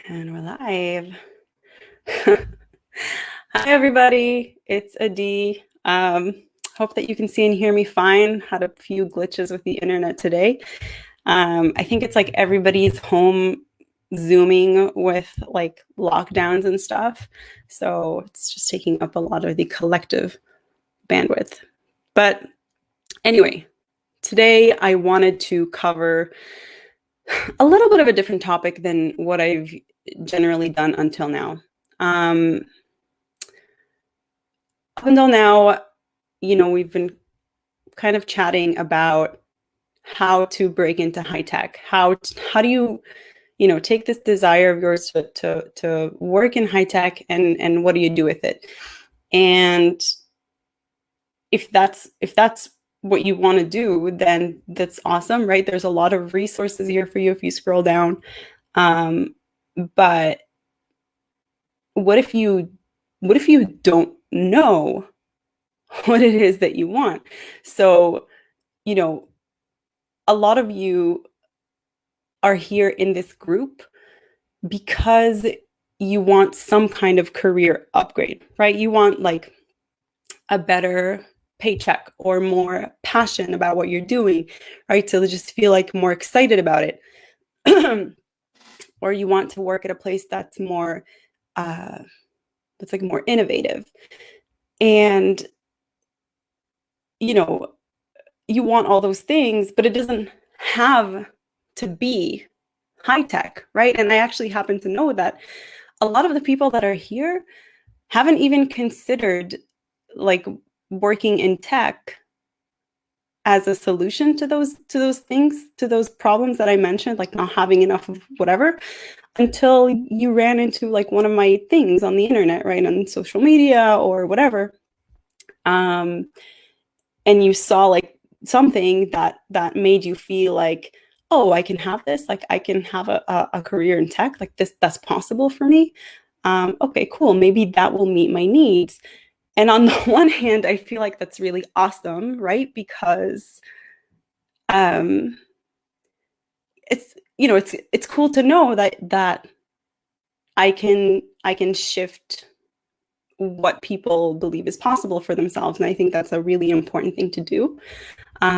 And we're live. Hi, everybody. It's Adi. Hope that you can see and hear me fine. Had a few glitches with the internet today. I think it's like everybody's home Zooming with like lockdowns and stuff. So it's just taking up a lot of the collective bandwidth. But anyway, today I wanted to cover a little bit of a different topic than what I've generally done until now. Up until now, we've been kind of chatting about how to break into high tech. How do you, take this desire of yours to work in high tech, and what do you do with it? And if that's what you want to do, then that's awesome, right? There's a lot of resources here for you if you scroll down. But what if you don't know what it is that you want? So, a lot of you are here in this group because you want some kind of career upgrade, right? You want like a better paycheck or more passion about what you're doing, right? So just feel like more excited about it. Or you want to work at a place that's more that's like more innovative. And you want all those things, but it doesn't have to be high tech, right? And I actually happen to know that a lot of the people that are here haven't even considered like working in tech as a solution to those things, to those problems that I mentioned, like not having enough of whatever, until you ran into like one of my things on the internet, right, on social media or whatever. And you saw like something that made you feel like, oh, I can have this, like I can have a career in tech, like that's possible for me. Okay, cool, maybe that will meet my needs. And on the one hand, I feel like that's really awesome, right? Because it's cool to know that I can shift what people believe is possible for themselves, and I think that's a really important thing to do. But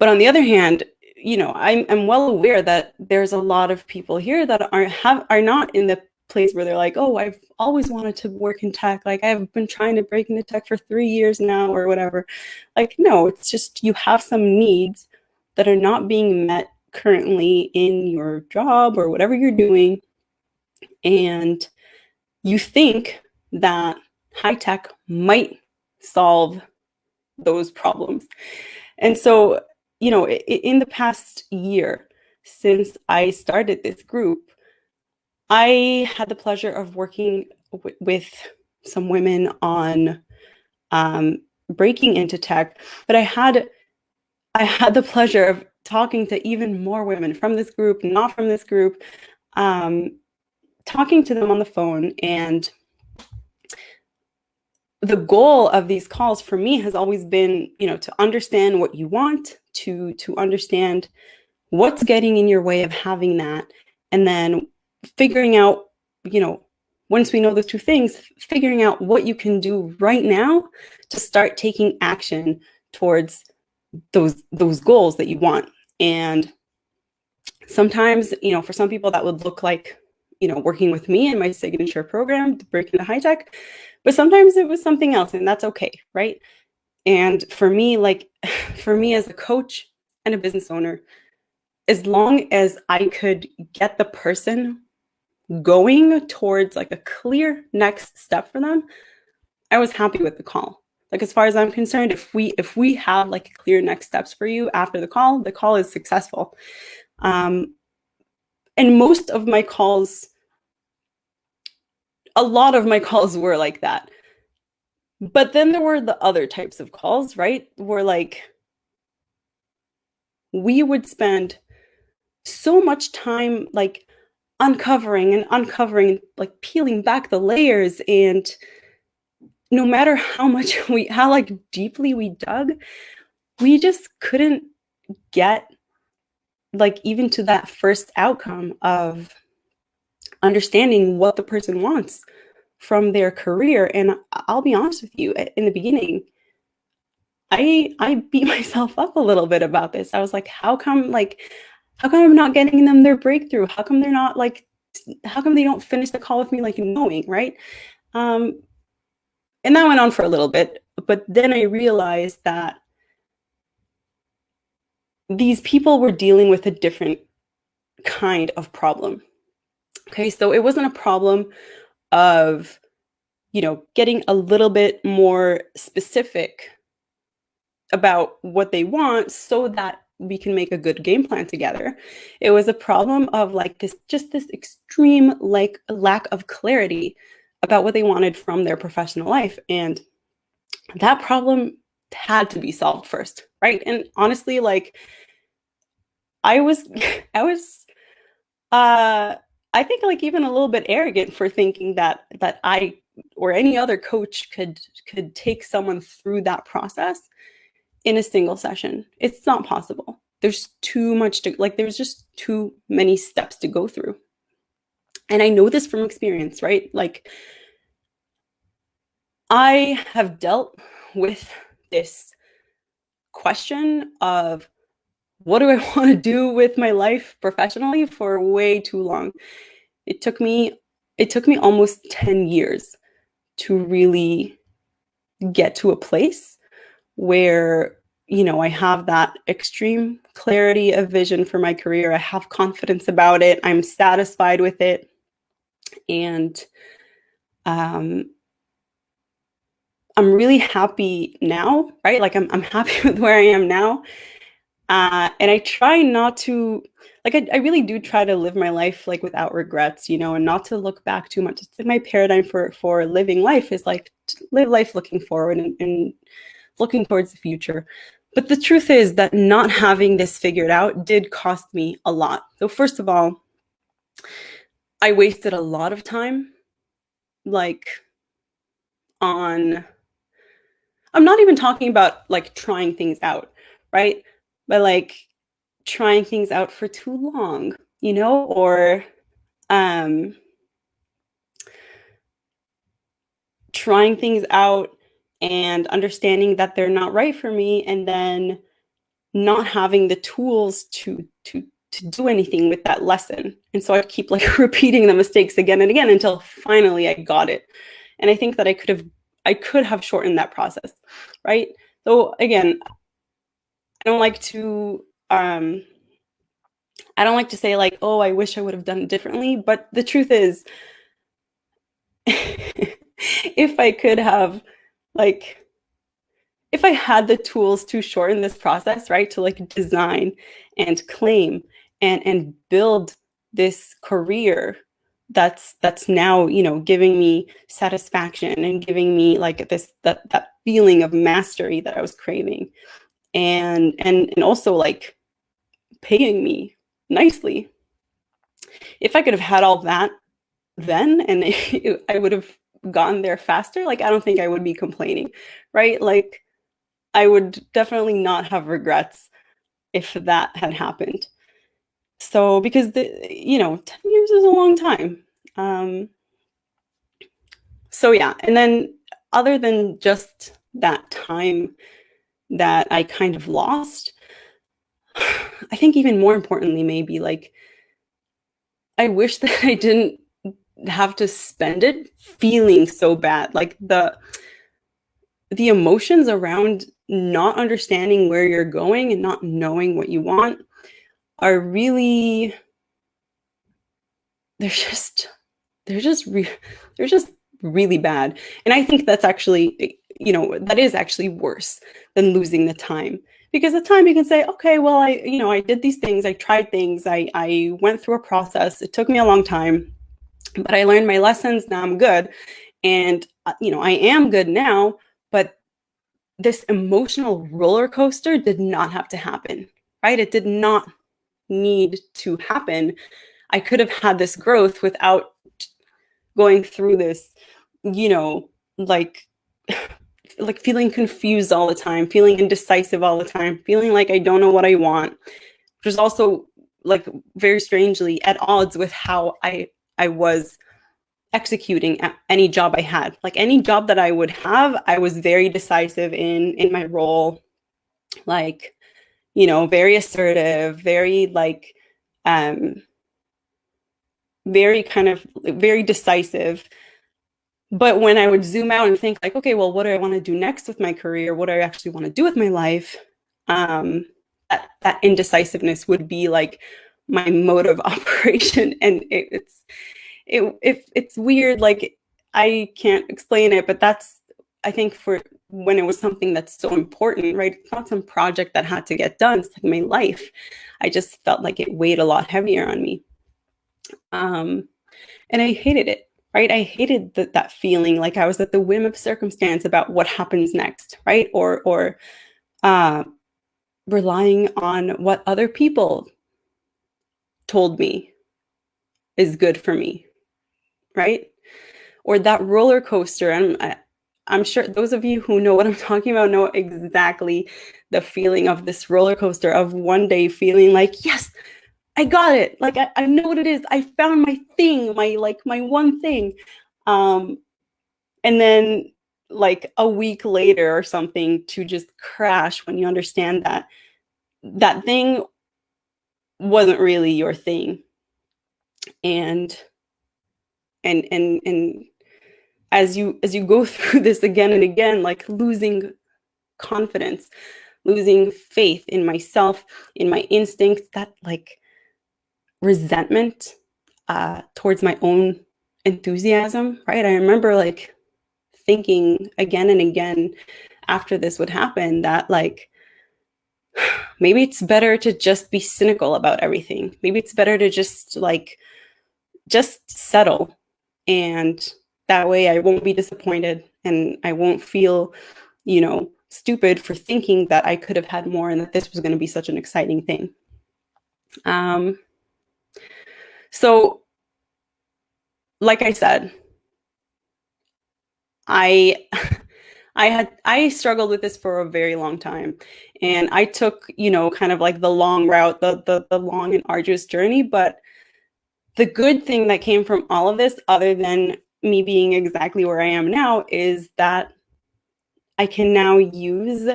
on the other hand, I'm well aware that there's a lot of people here that are not in the place where they're like, oh, I've always wanted to work in tech. Like I've been trying to break into tech for 3 years now or whatever. Like, no, it's just you have some needs that are not being met currently in your job or whatever you're doing. And you think that high tech might solve those problems. And so, in the past year since I started this group, I had the pleasure of working with some women on breaking into tech, but I had the pleasure of talking to even more women from this group, not from this group, talking to them on the phone. And the goal of these calls for me has always been, to understand what you want, to understand what's getting in your way of having that, and then figuring out, once we know those two things, figuring out what you can do right now to start taking action towards those goals that you want. And sometimes, for some people that would look like, working with me in my signature program to break into high tech, but sometimes it was something else, and that's okay, right? And for me, for me as a coach and a business owner, as long as I could get the person going towards like a clear next step for them, I was happy with the call. Like, as far as I'm concerned, if we have like clear next steps for you after the call is successful. And most of my calls, a lot of my calls were like that. But then there were the other types of calls, right? Where like we would spend so much time like uncovering, like peeling back the layers, and no matter how like deeply we dug, we just couldn't get like even to that first outcome of understanding what the person wants from their career. And I'll be honest with you, in the beginning, I beat myself up a little bit about this. I was like, how come I'm not getting them their breakthrough? How come they're not like, how come they don't finish the call with me like knowing, right? And that went on for a little bit, but then I realized that these people were dealing with a different kind of problem. Okay, so it wasn't a problem of, getting a little bit more specific about what they want so that we can make a good game plan together. It was a problem of like this extreme like lack of clarity about what they wanted from their professional life. And that problem had to be solved first, right? And honestly, like I was I was I think like even a little bit arrogant for thinking that I or any other coach could take someone through that process in a single session. It's not possible. There's too much to like, there's just too many steps to go through. And I know this from experience, right? Like I have dealt with this question of what do I want to do with my life professionally for way too long. It took me almost 10 years to really get to a place where, I have that extreme clarity of vision for my career. I have confidence about it. I'm satisfied with it. And I'm really happy now, right? Like I'm happy with where I am now. And I try not to, like, I really do try to live my life like without regrets, and not to look back too much. It's like my paradigm for living life is like to live life looking forward and looking towards the future. But the truth is that not having this figured out did cost me a lot. So first of all, I wasted a lot of time, like I'm not even talking about like trying things out, right? But like trying things out for too long, or trying things out and understanding that they're not right for me, and then not having the tools to do anything with that lesson. And so I keep like repeating the mistakes again and again until finally I got it. And I think that I could have shortened that process, right? So again, I don't like to say like, oh, I wish I would have done it differently. But the truth is, if I could have, like, if I had the tools to shorten this process, right, to like design and claim and build this career that's now, giving me satisfaction and giving me like that feeling of mastery that I was craving, and also like paying me nicely. If I could have had all that then, and I would have gone there faster, like I don't think I would be complaining, right? Like I would definitely not have regrets if that had happened. So because 10 years is a long time. So yeah, and then other than just that time that I kind of lost, I think even more importantly, maybe like I wish that I didn't have to spend it feeling so bad. Like the emotions around not understanding where you're going and not knowing what you want are really, they're just really bad. And I think that's actually, that is actually worse than losing the time. Because the time you can say, okay, well, I did these things, I tried things, I went through a process, it took me a long time, but I learned my lessons, now I'm good. And, I am good now, but this emotional roller coaster did not have to happen, right? It did not need to happen. I could have had this growth without going through this, like like feeling confused all the time, feeling indecisive all the time, feeling like I don't know what I want, which is also like very strangely at odds with how I I was executing at any job I had. Like any job that I would have, I was very decisive in my role, like, you know, very assertive, very like very kind of very decisive. But when I would zoom out and think like, okay, well, what do I want to do next with my career? What do I actually want to do with my life? That indecisiveness would be like my mode of operation. And it's weird. Like I can't explain it, but that's, I think for when it was something that's so important, right? It's not some project that had to get done. It's like my life. I just felt like it weighed a lot heavier on me. And I hated it, right? I hated that feeling like I was at the whim of circumstance about what happens next, right? Or relying on what other people told me is good for me, right? Or that roller coaster. And I'm sure those of you who know what I'm talking about know exactly the feeling of this roller coaster of one day feeling like, yes, I got it. Like, I know what it is. I found my thing, my one thing. And then like a week later or something to just crash when you understand that that thing wasn't really your thing. And as you go through this again and again, like losing confidence, losing faith in myself, in my instincts, that like resentment towards my own enthusiasm, right? I remember like thinking again and again after this would happen that like maybe it's better to just be cynical about everything. Maybe it's better to just settle, and that way I won't be disappointed and I won't feel, you know, stupid for thinking that I could have had more and that this was going to be such an exciting thing. So like I said, I struggled with this for a very long time, and I took, you know, kind of like the long route, the long and arduous journey. But the good thing that came from all of this, other than me being exactly where I am now, is that I can now use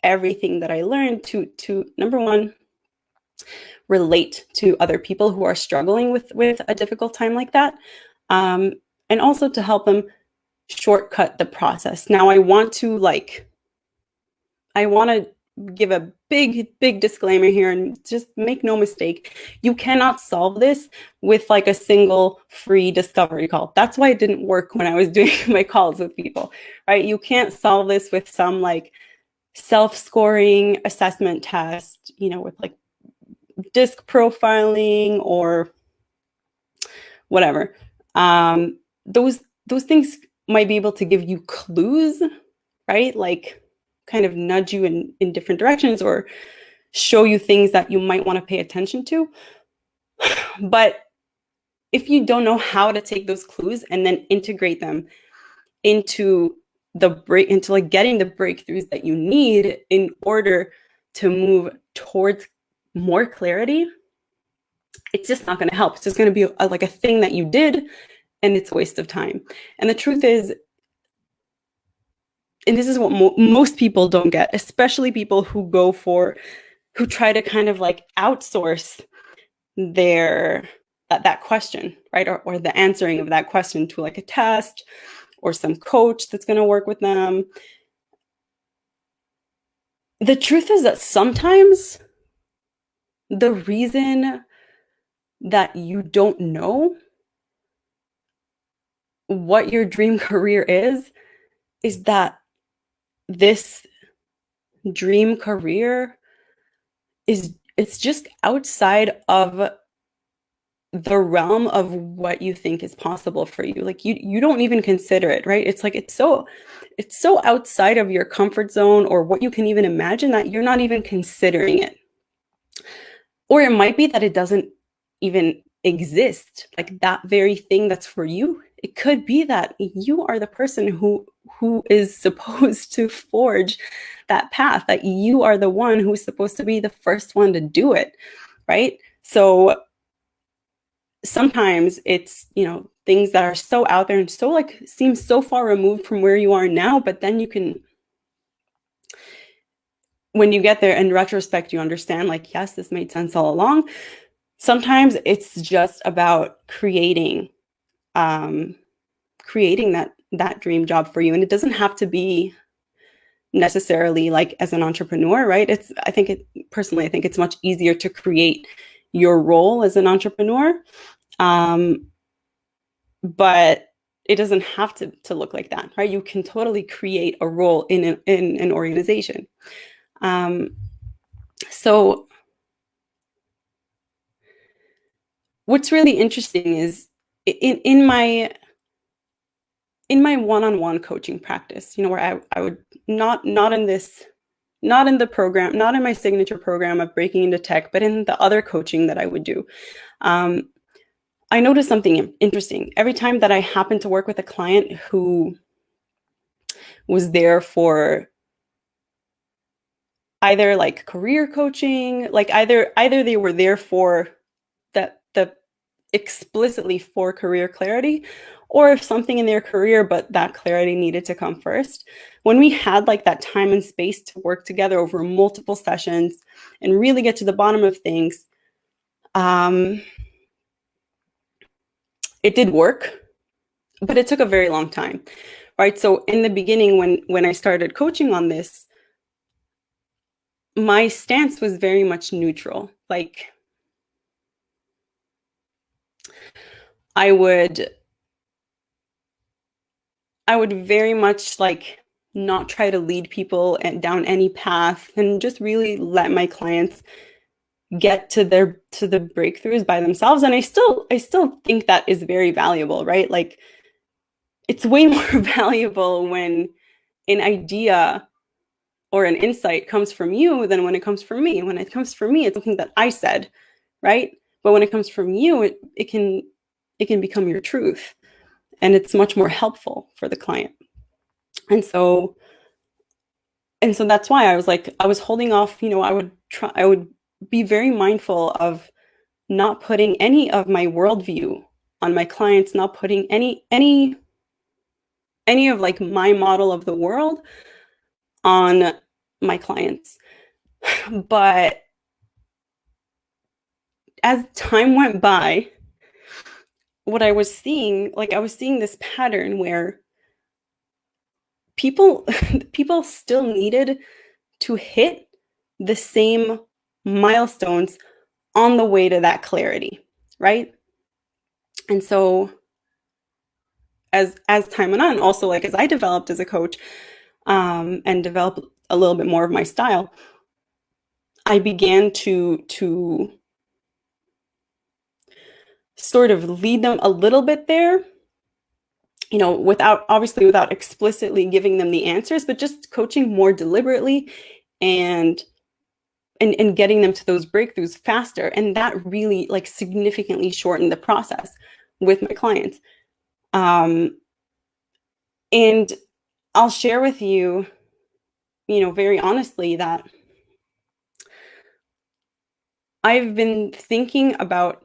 everything that I learned to number one, relate to other people who are struggling with a difficult time like that, and also to help them shortcut the process. Now I want to give a big disclaimer here, and just make no mistake, you cannot solve this with like a single free discovery call. That's why it didn't work when I was doing my calls with people, right? You can't solve this with some like self-scoring assessment test, you know, with like disc profiling or whatever. Those things might be able to give you clues, right? Like kind of nudge you in different directions or show you things that you might want to pay attention to. But if you don't know how to take those clues and then integrate them into like getting the breakthroughs that you need in order to move towards more clarity, it's just not going to help. It's just going to be like a thing that you did, and it's a waste of time. And the truth is, and this is what most people don't get, especially people who try to kind of like outsource that question, right? Or the answering of that question to like a test or some coach that's going to work with them. The truth is that sometimes the reason that you don't know what your dream career is that this dream career it's just outside of the realm of what you think is possible for you. Like you don't even consider it, right? It's like it's so outside of your comfort zone or what you can even imagine that you're not even considering it. Or it might be that it doesn't even exist, like that very thing that's for you. It could be that you are the person who is supposed to forge that path, that you are the one who's supposed to be the first one to do it, right? So sometimes it's, things that are so out there and so like seem so far removed from where you are now, but then you can, when you get there in retrospect, you understand like, yes, this made sense all along. Sometimes it's just about creating that dream job for you. And it doesn't have to be necessarily like as an entrepreneur, right? I think it's much easier to create your role as an entrepreneur. But it doesn't have to look like that, right? You can totally create a role in an organization. So what's really interesting is in my one-on-one coaching practice, where I would not in the program, not in my signature program of breaking into tech, but in the other coaching that I would do. I noticed something interesting. Every time that I happened to work with a client who was there for either like career coaching, like either they were there for the explicitly for career clarity, or if something in their career, but that clarity needed to come first. When we had like that time and space to work together over multiple sessions and really get to the bottom of things, it did work, but it took a very long time, right? So in the beginning, when I started coaching on this, my stance was very much neutral. Like I would very much like not try to lead people down any path and just really let my clients get to the breakthroughs by themselves. And I still think that is very valuable, right? Like it's way more valuable when an idea or an insight comes from you than when it comes from me. When it comes from me, it's something that I said, right? But when it comes from you, it can become your truth, and it's much more helpful for the client. And so that's why I was holding off. I would be very mindful of not putting any of my worldview on my clients, not putting any of like my model of the world on my clients. But as time went by, what I was seeing this pattern where people still needed to hit the same milestones on the way to that clarity, right? And so as time went on, also like as I developed as a coach, and developed a little bit more of my style, I began to sort of lead them a little bit there, without explicitly giving them the answers, but just coaching more deliberately and getting them to those breakthroughs faster. And that really like significantly shortened the process with my clients. And I'll share with you, very honestly, that I've been thinking about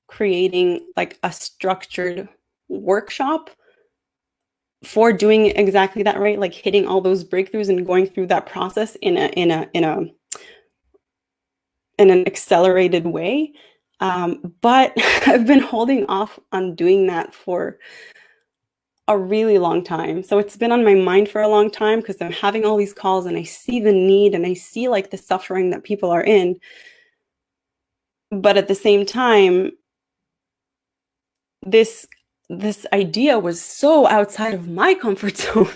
creating like a structured workshop for doing exactly that, right? Like hitting all those breakthroughs and going through that process in an accelerated way. But I've been holding off on doing that for a really long time. So it's been on my mind for a long time because I'm having all these calls and I see the need and I see like the suffering that people are in. But at the same time, this idea was so outside of my comfort zone,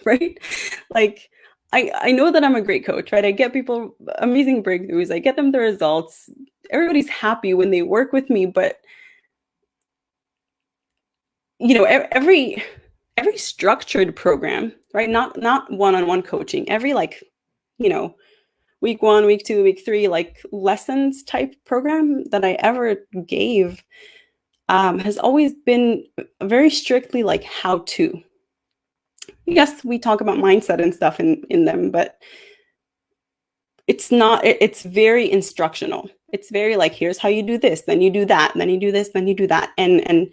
right? Like I know that I'm a great coach, right? I get people amazing breakthroughs. I get them the results. Everybody's happy when they work with me, but every structured program, right? Not one-on-one coaching. Every like, week 1, week 2, week 3, like lessons type program that I ever gave has always been very strictly like how to. Yes, we talk about mindset and stuff in them, but it's not, it's very instructional. It's very like, here's how you do this, then you do that, then you do this, then you do that. And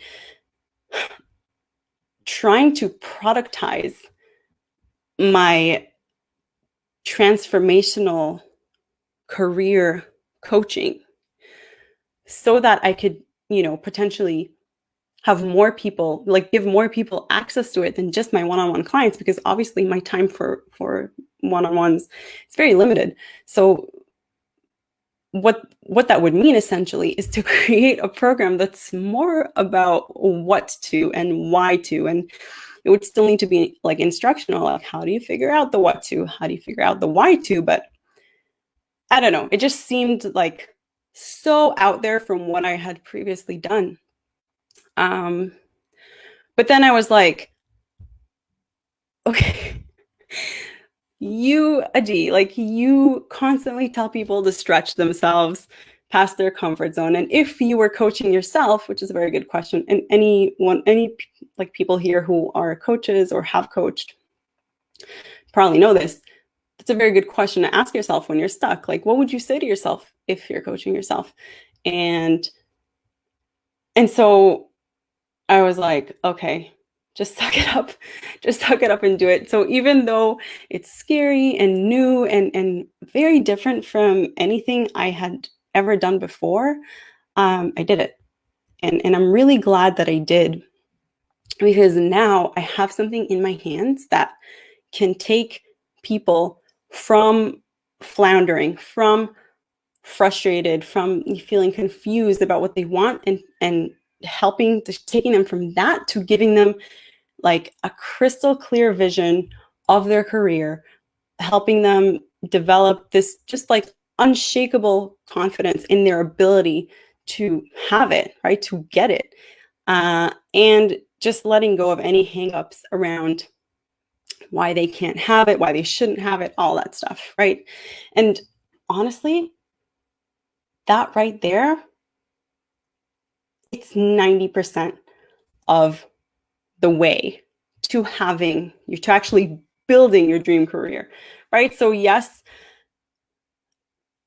trying to productize my transformational career coaching so that I could, potentially have more people, like give more people access to it than just my one-on-one clients, because obviously my time for one-on-ones is very limited. So what that would mean essentially is to create a program that's more about what to and why to, and it would still need to be like instructional, like how do you figure out the what to, how do you figure out the why to, but I don't know, it just seemed like so out there from what I had previously done. But then I was like, okay, you, Adi, like you constantly tell people to stretch themselves past their comfort zone. And if you were coaching yourself, which is a very good question, and any like people here who are coaches or have coached probably know this. It's a very good question to ask yourself when you're stuck. Like, what would you say to yourself if you're coaching yourself? And so I was like, okay, just suck it up. Just suck it up and do it. So even though it's scary and new and very different from anything I had ever done before, I did it. And I'm really glad that I did, because now I have something in my hands that can take people from floundering, from frustrated, from feeling confused about what they want, and taking them from that to giving them like a crystal clear vision of their career, helping them develop this just like unshakable confidence in their ability to have it, right? To get it. And just letting go of any hangups around why they can't have it, why they shouldn't have it, all that stuff, right? And honestly, that right there, it's 90% of the way to to actually building your dream career, right? So yes,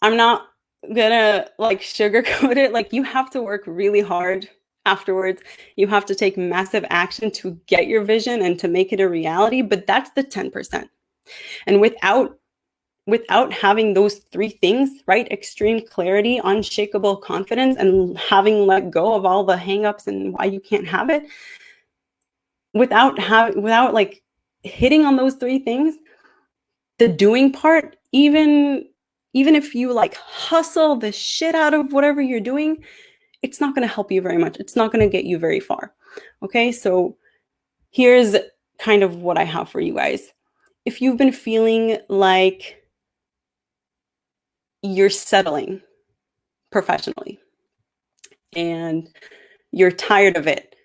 I'm not gonna like sugarcoat it. Like you have to work really hard afterwards. You have to take massive action to get your vision and to make it a reality, but that's the 10%. And without having those three things, right? Extreme clarity, unshakable confidence, and having let go of all the hangups and why you can't have it, without like hitting on those three things, the doing part, even if you like hustle the shit out of whatever you're doing, it's not going to help you very much. It's not going to get you very far. Okay, so here's kind of what I have for you guys. If you've been feeling like you're settling professionally and you're tired of it,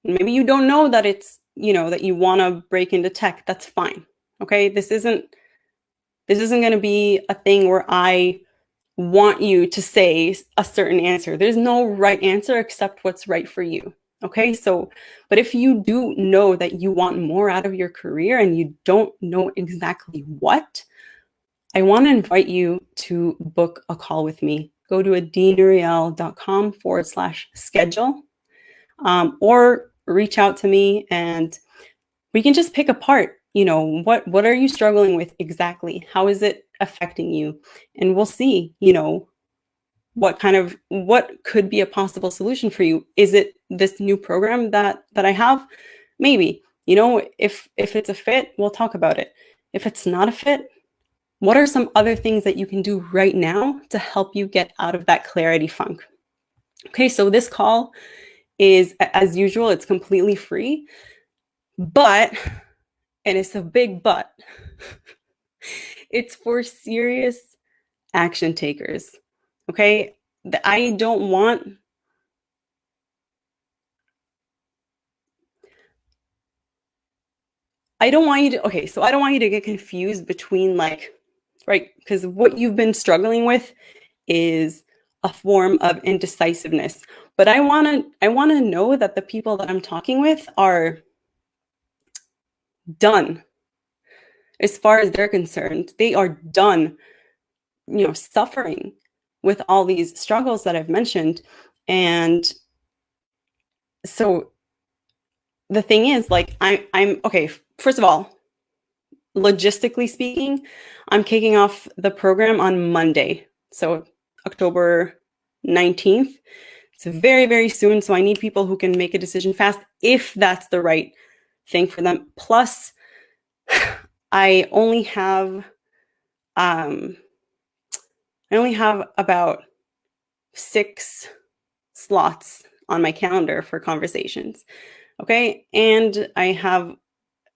maybe you don't know that it's, that you want to break into tech, that's fine. Okay, this isn't going to be a thing where I want you to say a certain answer. There's no right answer except what's right for you. Okay, so, but if you do know that you want more out of your career and you don't know exactly what, I want to invite you to book a call with me. Go to adinuriel.com/schedule, or reach out to me and we can just pick apart, what are you struggling with exactly? How is it affecting you? And we'll see, what could be a possible solution for you. Is it this new program that I have? Maybe, if it's a fit, we'll talk about it. If it's not a fit, what are some other things that you can do right now to help you get out of that clarity funk? Okay, so this call is, as usual, it's completely free, but, and it's a big but, it's for serious action takers. Okay, I don't want you to, okay, so I don't want you to get confused between like, right, because what you've been struggling with is a form of indecisiveness. But I want to know that the people that I'm talking with are done. As far as they're concerned, they are done, suffering with all these struggles that I've mentioned. And so the thing is, like, I'm okay. First of all, logistically speaking, I'm kicking off the program on Monday. So October 19th. It's very, very soon. So I need people who can make a decision fast if that's the right thing for them. Plus, I only have about 6 slots on my calendar for conversations. Okay. And I have,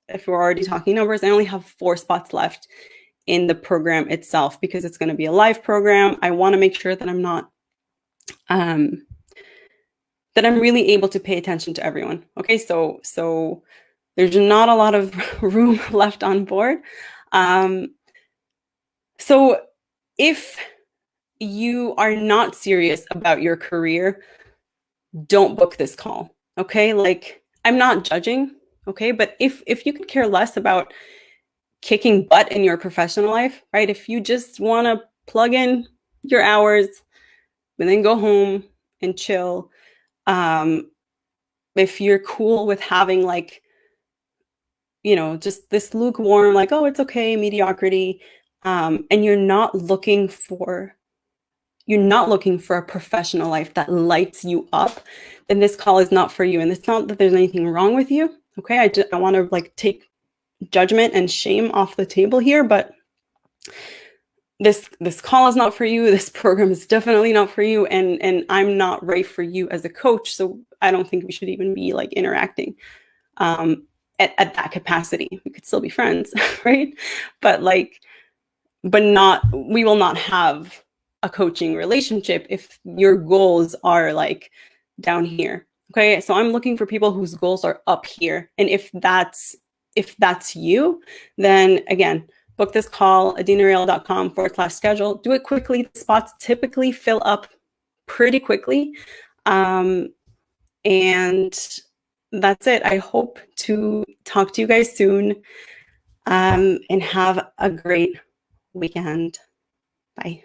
if we're already talking numbers, I only have 4 spots left in the program itself because it's going to be a live program. I want to make sure that I'm not, that I'm really able to pay attention to everyone. Okay. So there's not a lot of room left on board. So if you are not serious about your career, don't book this call. Okay. Like, I'm not judging. Okay. But if you could care less about kicking butt in your professional life, right? If you just want to plug in your hours and then go home and chill, if you're cool with having, like, just this lukewarm, like, oh, it's okay, mediocrity, and you're not looking for a professional life that lights you up, then this call is not for you. And it's not that there's anything wrong with you. Okay. I want to, like, take judgment and shame off the table here, but this call is not for you. This program is definitely not for you. And I'm not right for you as a coach. So I don't think we should even be, like, interacting at that capacity. We could still be friends, right? But we will not have a coaching relationship if your goals are, like, down here. Okay. So I'm looking for people whose goals are up here. And if that's you, then again, book this call, adinareal.com/schedule. Do it quickly. The spots typically fill up pretty quickly. And that's it. I hope to talk to you guys soon, and have a great weekend. Bye.